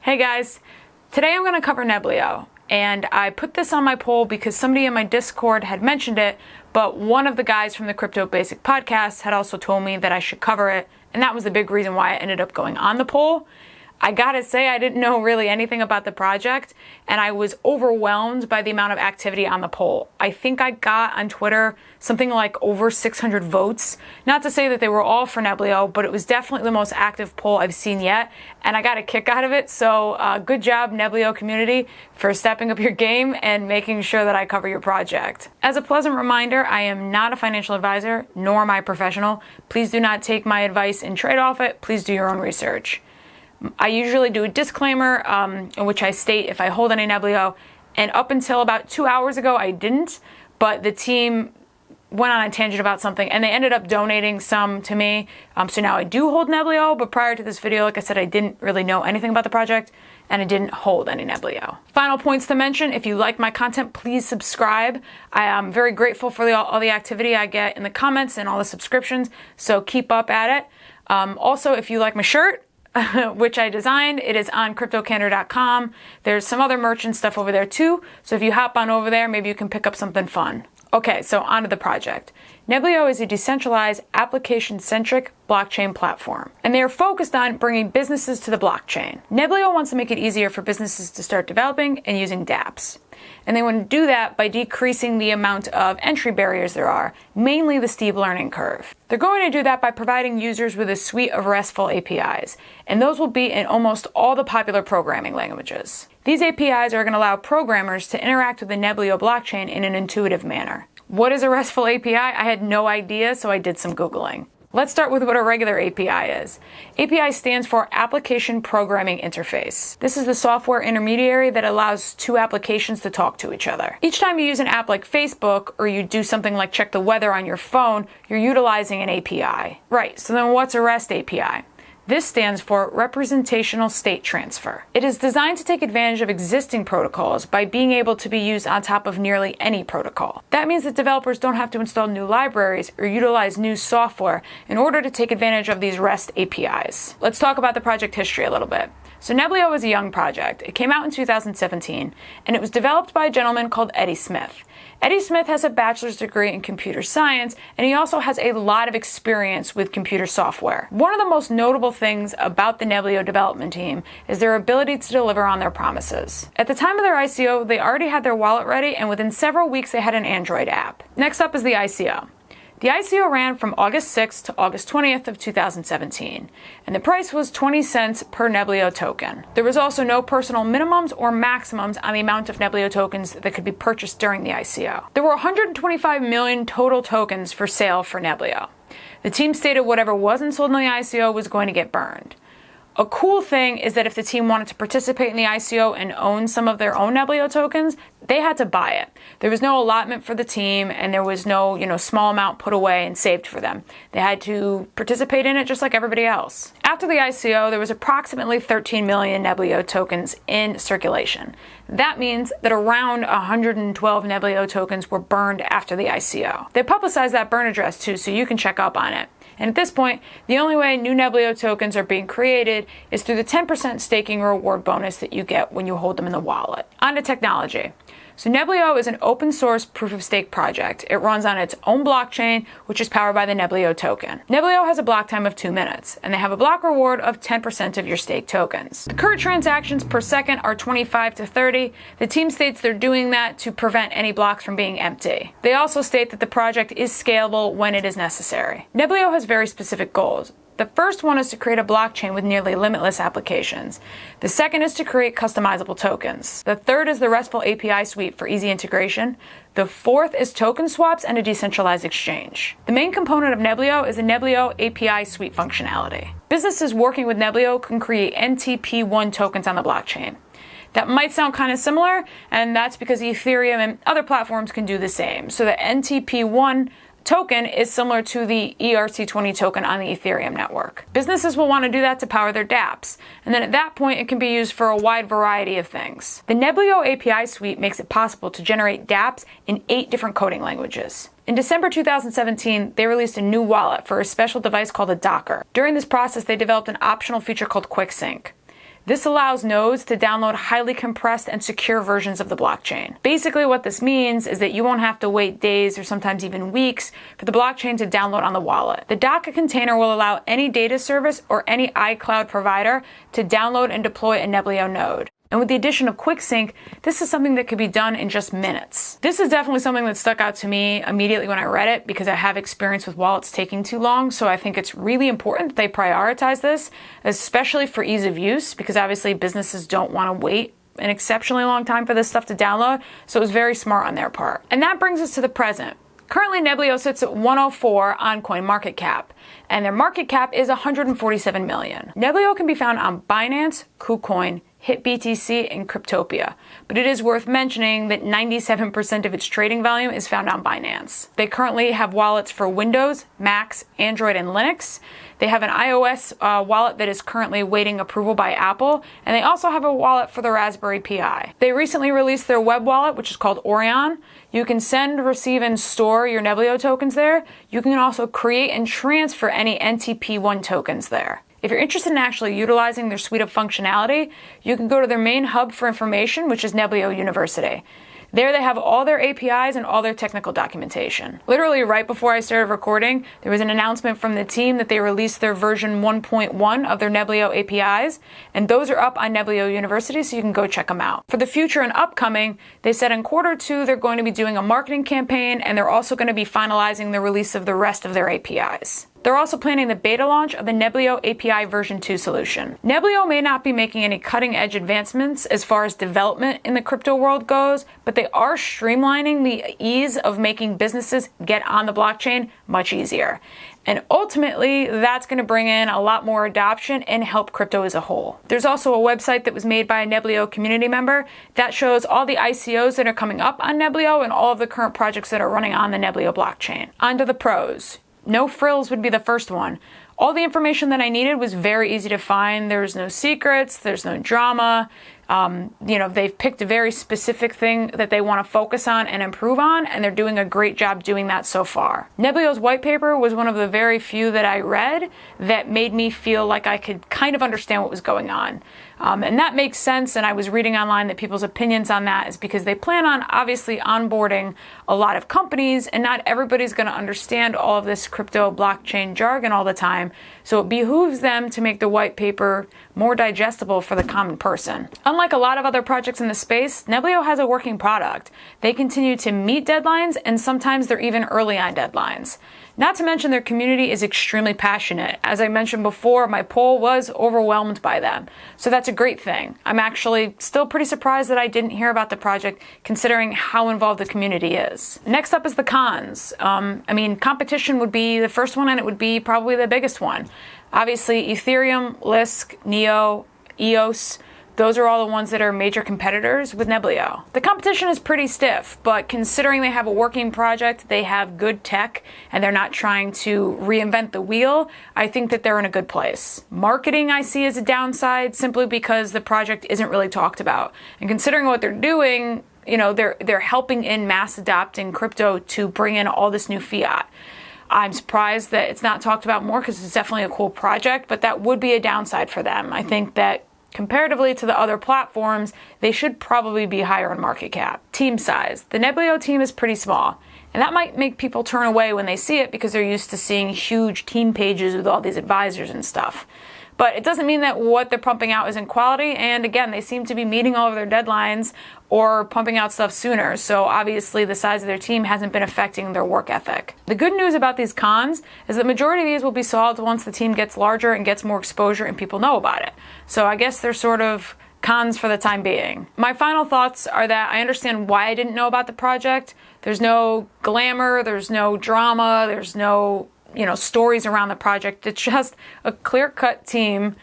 Hey guys, today I'm going to cover Neblio, and I put this on my poll because somebody in my Discord had mentioned it, but one of the guys from the Crypto Basic podcast had also told me that I should cover it, and that was the big reason why I ended up going on the poll. I gotta say, I didn't know really anything about the project, and I was overwhelmed by the amount of activity on the poll. I think I got on Twitter something like over 600 votes. Not to say that they were all for Neblio, but it was definitely the most active poll I've seen yet, and I got a kick out of it. So good job, Neblio community, for stepping up your game and making sure that I cover your project. As a pleasant reminder, I am not a financial advisor, nor am I a professional. Please do not take my advice and trade off it. Please do your own research. I usually do a disclaimer in which I state if I hold any Neblio, and up until about 2 hours ago I didn't, but the team went on a tangent about something and they ended up donating some to me, so now I do hold Neblio, but prior to this video, like I said, I didn't really know anything about the project and I didn't hold any Neblio. Final points to mention: if you like my content, please subscribe. I am very grateful for all the activity I get in the comments and all the subscriptions, so keep up at it. Also, if you like my shirt, which I designed, it is on CryptoCandor.com. There's some other merch and stuff over there too, so if you hop on over there, maybe you can pick up something fun. Okay, so on to the project. Neblio is a decentralized, application-centric blockchain platform, and they are focused on bringing businesses to the blockchain. Neblio wants to make it easier for businesses to start developing and using dApps. And they want to do that by decreasing the amount of entry barriers there are, mainly the steep learning curve. They're going to do that by providing users with a suite of Restful APIs, and those will be in almost all the popular programming languages. These APIs are going to allow programmers to interact with the Neblio blockchain in an intuitive manner. What is a Restful API? I had no idea, so I did some Googling. Let's start with what a regular API is. API stands for Application Programming Interface. This is the software intermediary that allows two applications to talk to each other. Each time you use an app like Facebook, or you do something like check the weather on your phone, you're utilizing an API. Right, so then what's a REST API? This stands for Representational State Transfer. It is designed to take advantage of existing protocols by being able to be used on top of nearly any protocol. That means that developers don't have to install new libraries or utilize new software in order to take advantage of these REST APIs. Let's talk about the project history a little bit. So Neblio is a young project. It came out in 2017, and it was developed by a gentleman called Eddie Smith. Eddie Smith has a bachelor's degree in computer science, and he also has a lot of experience with computer software. One of the most notable things about the Neblio development team is their ability to deliver on their promises. At the time of their ICO, they already had their wallet ready, and within several weeks they had an Android app. Next up is the ICO. The ICO ran from August 6th to August 20th of 2017, and the price was 20 cents per Neblio token. There was also no personal minimums or maximums on the amount of Neblio tokens that could be purchased during the ICO. There were 125 million total tokens for sale for Neblio. The team stated whatever wasn't sold in the ICO was going to get burned. A cool thing is that if the team wanted to participate in the ICO and own some of their own Neblio tokens, they had to buy it. There was no allotment for the team, and there was no, small amount put away and saved for them. They had to participate in it just like everybody else. After the ICO, there was approximately 13 million Neblio tokens in circulation. That means that around 112 Neblio tokens were burned after the ICO. They publicized that burn address too, so you can check up on it. And at this point, the only way new Neblio tokens are being created is through the 10% staking reward bonus that you get when you hold them in the wallet. On to technology. So Neblio is an open source proof of stake project. It runs on its own blockchain, which is powered by the Neblio token. Neblio has a block time of 2 minutes, and they have a block reward of 10% of your stake tokens. The current transactions per second are 25 to 30. The team states they're doing that to prevent any blocks from being empty. They also state that the project is scalable when it is necessary. Neblio has very specific goals. The first one is to create a blockchain with nearly limitless applications. The second is to create customizable tokens. The third is the Restful API suite for easy integration. The fourth is token swaps and a decentralized exchange. The main component of Neblio is the Neblio API suite functionality. Businesses working with Neblio can create NTP1 tokens on the blockchain. That might sound kind of similar, and that's because Ethereum and other platforms can do the same. So the NTP1 token is similar to the ERC20 token on the Ethereum network. Businesses will want to do that to power their dApps, and then at that point it can be used for a wide variety of things. The Neblio API suite makes it possible to generate dApps in 8 different coding languages. In December 2017, they released a new wallet for a special device called a Docker. During this process, they developed an optional feature called Quick Sync. This allows nodes to download highly compressed and secure versions of the blockchain. Basically, what this means is that you won't have to wait days or sometimes even weeks for the blockchain to download on the wallet. The Docker container will allow any data service or any iCloud provider to download and deploy a Neblio node. And with the addition of QuickSync, this is something that could be done in just minutes. This is definitely something that stuck out to me immediately when I read it because I have experience with wallets taking too long. So I think it's really important that they prioritize this, especially for ease of use, because obviously businesses don't want to wait an exceptionally long time for this stuff to download. So it was very smart on their part. And that brings us to the present. Currently, Neblio sits at 104 on CoinMarketCap, and their market cap is 147 million. Neblio can be found on Binance, KuCoin, HitBTC, and Cryptopia, but it is worth mentioning that 97% of its trading volume is found on Binance. They currently have wallets for Windows, Macs, Android, and Linux. They have an iOS wallet that is currently waiting approval by Apple, and they also have a wallet for the Raspberry Pi. They recently released their web wallet, which is called Orion. You can send, receive, and store your Neblio tokens there. You can also create and transfer any NTP1 tokens there. If you're interested in actually utilizing their suite of functionality, you can go to their main hub for information, which is Neblio University. There they have all their APIs and all their technical documentation. Literally right before I started recording, there was an announcement from the team that they released their version 1.1 of their Neblio APIs, and those are up on Neblio University, so you can go check them out. For the future and upcoming, they said in Q2 they're going to be doing a marketing campaign, and they're also going to be finalizing the release of the rest of their APIs. They're also planning the beta launch of the Neblio API version 2 solution. Neblio may not be making any cutting-edge advancements as far as development in the crypto world goes, but they are streamlining the ease of making businesses get on the blockchain much easier. And ultimately, that's going to bring in a lot more adoption and help crypto as a whole. There's also a website that was made by a Neblio community member that shows all the ICOs that are coming up on Neblio and all of the current projects that are running on the Neblio blockchain. On to the pros. No frills would be the first one. All the information that I needed was very easy to find. There's no secrets, there's no drama. They've picked a very specific thing that they want to focus on and improve on, and they're doing a great job doing that so far. Neblio's white paper was one of the very few that I read that made me feel like I could kind of understand what was going on. And that makes sense, and I was reading online that people's opinions on that is because they plan on obviously onboarding a lot of companies, and not everybody's going to understand all of this crypto blockchain jargon all the time, so it behooves them to make the white paper more digestible for the common person. Unlike a lot of other projects in the space, Neblio has a working product. They continue to meet deadlines, and sometimes they're even early on deadlines. Not to mention their community is extremely passionate. As I mentioned before, my poll was overwhelmed by them. So that's a great thing. I'm actually still pretty surprised that I didn't hear about the project considering how involved the community is. Next up is the cons. Competition would be the first one, and it would be probably the biggest one. Obviously, Ethereum, Lisk, Neo, EOS, those are all the ones that are major competitors with Neblio. The competition is pretty stiff, but considering they have a working project, they have good tech, and they're not trying to reinvent the wheel, I think that they're in a good place. Marketing I see as a downside simply because the project isn't really talked about. And considering what they're doing, they're helping in mass adopting crypto to bring in all this new fiat. I'm surprised that it's not talked about more because it's definitely a cool project, but that would be a downside for them. I think that comparatively to the other platforms, they should probably be higher in market cap. Team size. The Neblio team is pretty small, and that might make people turn away when they see it because they're used to seeing huge team pages with all these advisors and stuff. But it doesn't mean that what they're pumping out isn't quality, and again, they seem to be meeting all of their deadlines or pumping out stuff sooner, so obviously the size of their team hasn't been affecting their work ethic. The good news about these cons is the majority of these will be solved once the team gets larger and gets more exposure and people know about it. So I guess they're sort of cons for the time being. My final thoughts are that I understand why I didn't know about the project. There's no glamour, there's no drama, there's no stories around the project. It's just a clear-cut team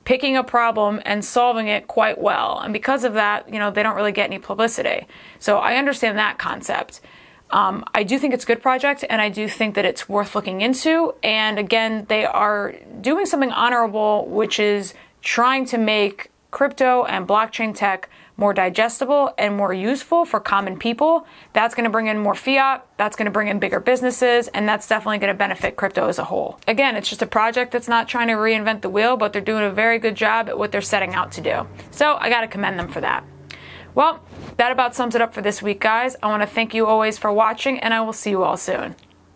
picking a problem and solving it quite well. And because of that, they don't really get any publicity. So I understand that concept. I do think it's a good project, and I do think that it's worth looking into. And again, they are doing something honorable, which is trying to make crypto and blockchain tech more digestible and more useful for common people. That's going to bring in more fiat, that's going to bring in bigger businesses, and that's definitely going to benefit crypto as a whole. Again, it's just a project that's not trying to reinvent the wheel, but they're doing a very good job at what they're setting out to do. So I got to commend them for that. Well, that about sums it up for this week, guys. I want to thank you always for watching, and I will see you all soon.